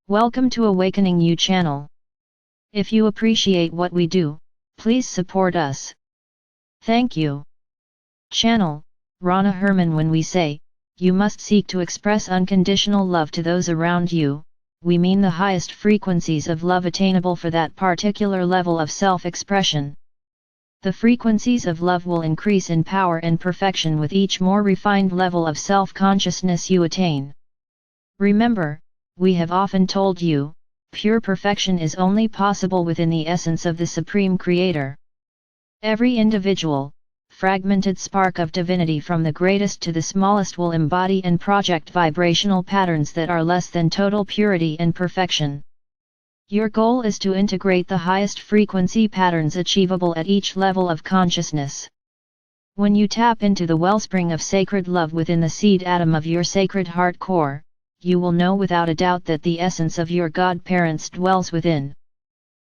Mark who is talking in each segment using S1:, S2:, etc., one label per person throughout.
S1: Welcome to Awakening You channel. If you appreciate what we do, please support us. Thank you. Channel, Rana Herman. When we say, you must seek to express unconditional love to those around you, we mean the highest frequencies of love attainable for that particular level of self-expression. The frequencies of love will increase in power and perfection with each more refined level of self-consciousness you attain. Remember, we have often told you, pure perfection is only possible within the essence of the Supreme Creator. Every individual, fragmented spark of divinity from the greatest to the smallest will embody and project vibrational patterns that are less than total purity and perfection. Your goal is to integrate the highest frequency patterns achievable at each level of consciousness. When you tap into the wellspring of sacred love within the seed atom of your sacred heart core, you will know without a doubt that the essence of your godparents dwells within.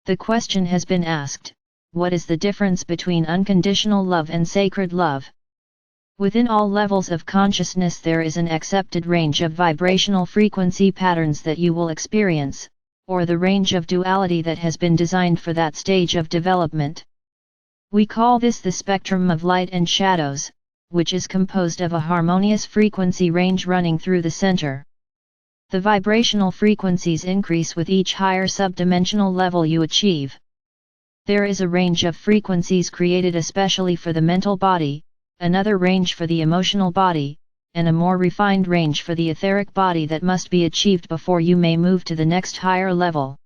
S1: The question has been asked, what is the difference between unconditional love and sacred love? Within all levels of consciousness there is an accepted range of vibrational frequency patterns that you will experience, or the range of duality that has been designed for that stage of development. We call this the spectrum of light and shadows, which is composed of a harmonious frequency range running through the center. The vibrational frequencies increase with each higher subdimensional level you achieve. There is a range of frequencies created especially for the mental body, another range for the emotional body, and a more refined range for the etheric body that must be achieved before you may move to the next higher level.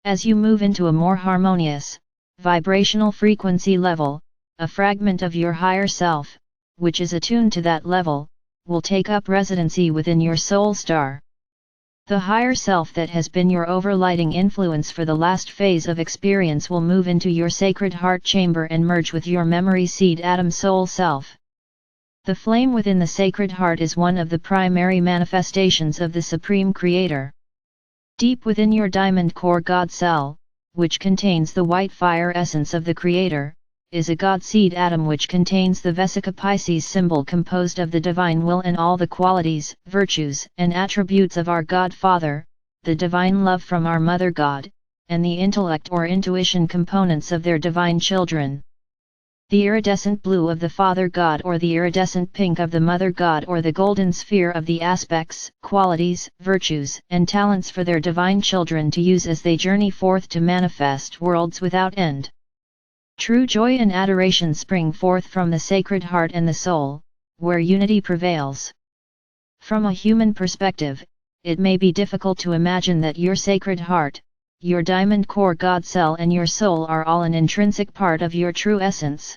S1: As you move into a more harmonious, vibrational frequency level, a fragment of your higher self, which is attuned to that level, will take up residency within your soul star. The higher self that has been your overlighting influence for the last phase of experience will move into your sacred heart chamber and merge with your memory seed atom soul self. The flame within the sacred heart is one of the primary manifestations of the Supreme Creator. Deep within your diamond core God cell, which contains the white fire essence of the Creator, is a God seed atom which contains the Vesica Pisces symbol composed of the divine will and all the qualities, virtues, and attributes of our God Father, the divine love from our Mother God, and the intellect or intuition components of their divine children. The iridescent blue of the Father God or the iridescent pink of the Mother God or the golden sphere of the aspects, qualities, virtues, and talents for their divine children to use as they journey forth to manifest worlds without end. True joy and adoration spring forth from the sacred heart and the soul, where unity prevails. From a human perspective, it may be difficult to imagine that your sacred heart, your diamond core God cell and your soul are all an intrinsic part of your true essence.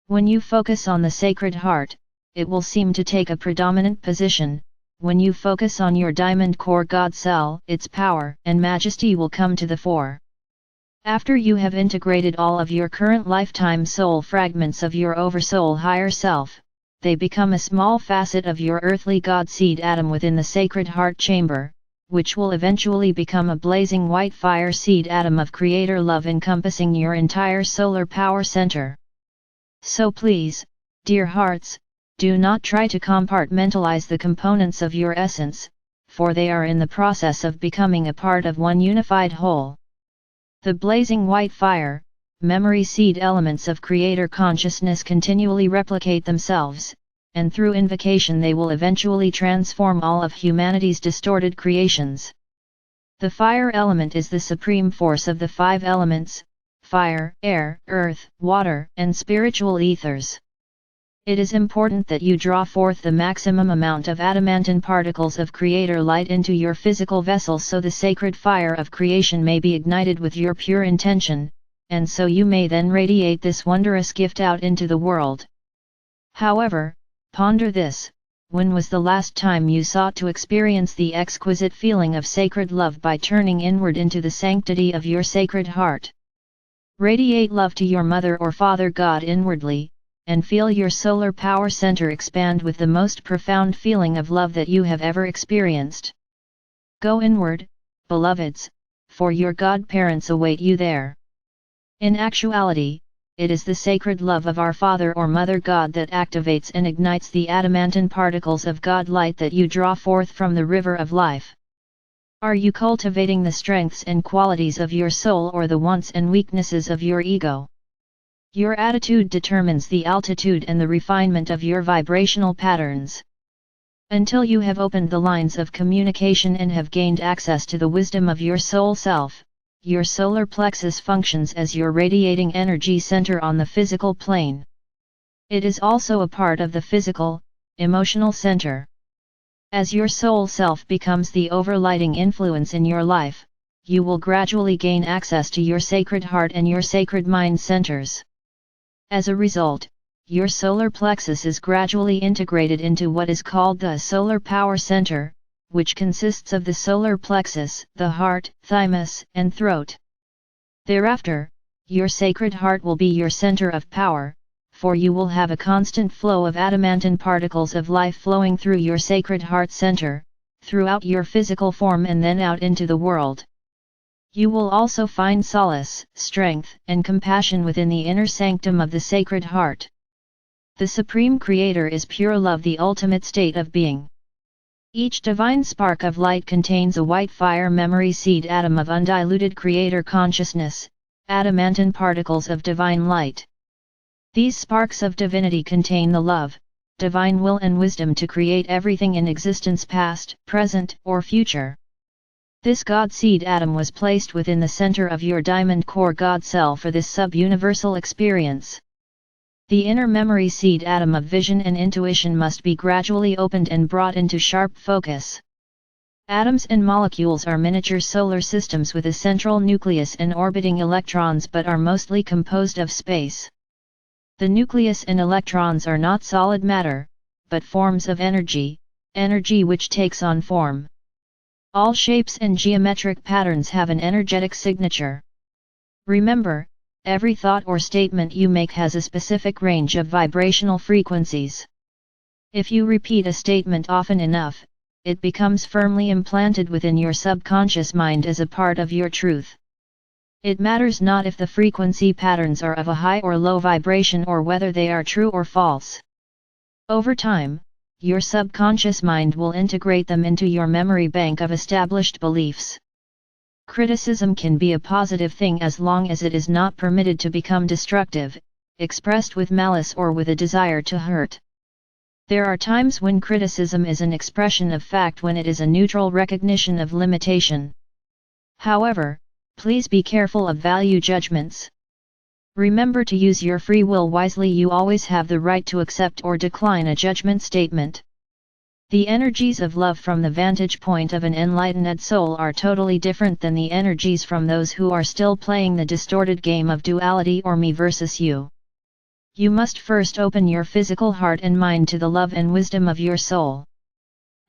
S1: When you focus on the sacred heart, it will seem to take a predominant position. When you focus on your diamond core God cell, its power and majesty will come to the fore. After you have integrated all of your current lifetime soul fragments of your oversoul higher self, they become a small facet of your earthly God seed atom within the sacred heart chamber, which will eventually become a blazing white fire seed atom of Creator love encompassing your entire solar power center. So please, dear hearts, do not try to compartmentalize the components of your essence, for they are in the process of becoming a part of one unified whole. The blazing white fire, memory seed elements of Creator consciousness continually replicate themselves, and through invocation they will eventually transform all of humanity's distorted creations. The fire element is the supreme force of the five elements: fire, air, earth, water, and spiritual ethers. It is important that you draw forth the maximum amount of adamantine particles of Creator light into your physical vessel so the sacred fire of creation may be ignited with your pure intention, and so you may then radiate this wondrous gift out into the world. However, ponder this: when was the last time you sought to experience the exquisite feeling of sacred love by turning inward into the sanctity of your sacred heart? Radiate love to your Mother or Father God inwardly, and feel your solar power center expand with the most profound feeling of love that you have ever experienced. Go inward, beloveds, for your godparents await you there. In actuality, it is the sacred love of our Father or Mother God that activates and ignites the adamantine particles of God light that you draw forth from the river of life. Are you cultivating the strengths and qualities of your soul or the wants and weaknesses of your ego? Your attitude determines the altitude and the refinement of your vibrational patterns. Until you have opened the lines of communication and have gained access to the wisdom of your soul self, your solar plexus functions as your radiating energy center on the physical plane. It is also a part of the physical, emotional center. As your soul self becomes the overlighting influence in your life, you will gradually gain access to your sacred heart and your sacred mind centers. As a result, your solar plexus is gradually integrated into what is called the solar power center, which consists of the solar plexus, the heart, thymus, and throat. Thereafter, your sacred heart will be your center of power, for you will have a constant flow of adamantine particles of life flowing through your sacred heart center, throughout your physical form and then out into the world. You will also find solace, strength, and compassion within the inner sanctum of the Sacred Heart. The Supreme Creator is pure love, the ultimate state of being. Each divine spark of light contains a white fire memory seed atom of undiluted Creator consciousness, adamantine particles of divine light. These sparks of divinity contain the love, divine will and wisdom to create everything in existence, past, present, or future. This God seed atom was placed within the center of your diamond core God cell for this sub-universal experience. The inner memory seed atom of vision and intuition must be gradually opened and brought into sharp focus. Atoms and molecules are miniature solar systems with a central nucleus and orbiting electrons, but are mostly composed of space. The nucleus and electrons are not solid matter, but forms of energy, energy which takes on form. All shapes and geometric patterns have an energetic signature. Remember, every thought or statement you make has a specific range of vibrational frequencies. If you repeat a statement often enough, it becomes firmly implanted within your subconscious mind as a part of your truth. It matters not if the frequency patterns are of a high or low vibration or whether they are true or false. Over time, your subconscious mind will integrate them into your memory bank of established beliefs. Criticism can be a positive thing as long as it is not permitted to become destructive, expressed with malice or with a desire to hurt. There are times when criticism is an expression of fact, when it is a neutral recognition of limitation. However, please be careful of value judgments. Remember to use your free will wisely. You always have the right to accept or decline a judgment statement. The energies of love from the vantage point of an enlightened soul are totally different than the energies from those who are still playing the distorted game of duality or me versus you. You must first open your physical heart and mind to the love and wisdom of your soul.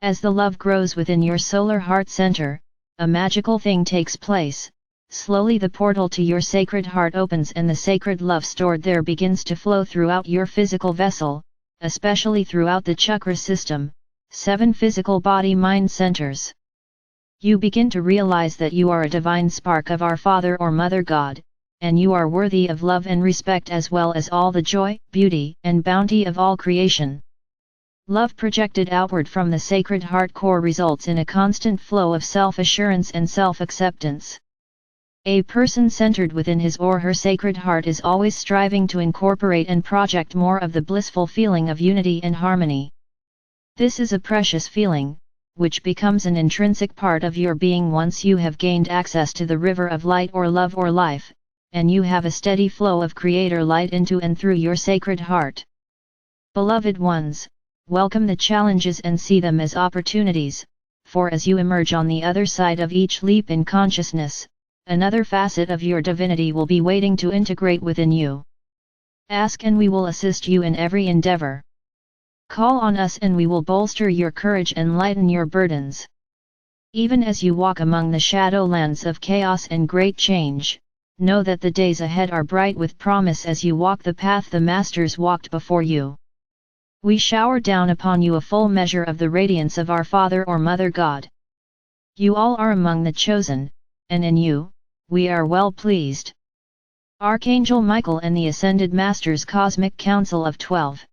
S1: As the love grows within your solar heart center, a magical thing takes place. Slowly the portal to your sacred heart opens and the sacred love stored there begins to flow throughout your physical vessel, especially throughout the chakra system, 7 physical body mind centers. You begin to realize that you are a divine spark of our Father or Mother God, and you are worthy of love and respect as well as all the joy, beauty, and bounty of all creation. Love projected outward from the sacred heart core results in a constant flow of self-assurance and self-acceptance. A person centered within his or her sacred heart is always striving to incorporate and project more of the blissful feeling of unity and harmony. This is a precious feeling, which becomes an intrinsic part of your being once you have gained access to the river of light or love or life, and you have a steady flow of Creator light into and through your sacred heart. Beloved ones, welcome the challenges and see them as opportunities, for as you emerge on the other side of each leap in consciousness, another facet of your divinity will be waiting to integrate within you. Ask and we will assist you in every endeavor. Call on us and we will bolster your courage and lighten your burdens. Even as you walk among the shadowlands of chaos and great change, know that the days ahead are bright with promise as you walk the path the Masters walked before you. We shower down upon you a full measure of the radiance of our Father or Mother God. You all are among the chosen, and in you, we are well pleased. Archangel Michael and the Ascended Masters Cosmic Council of 12.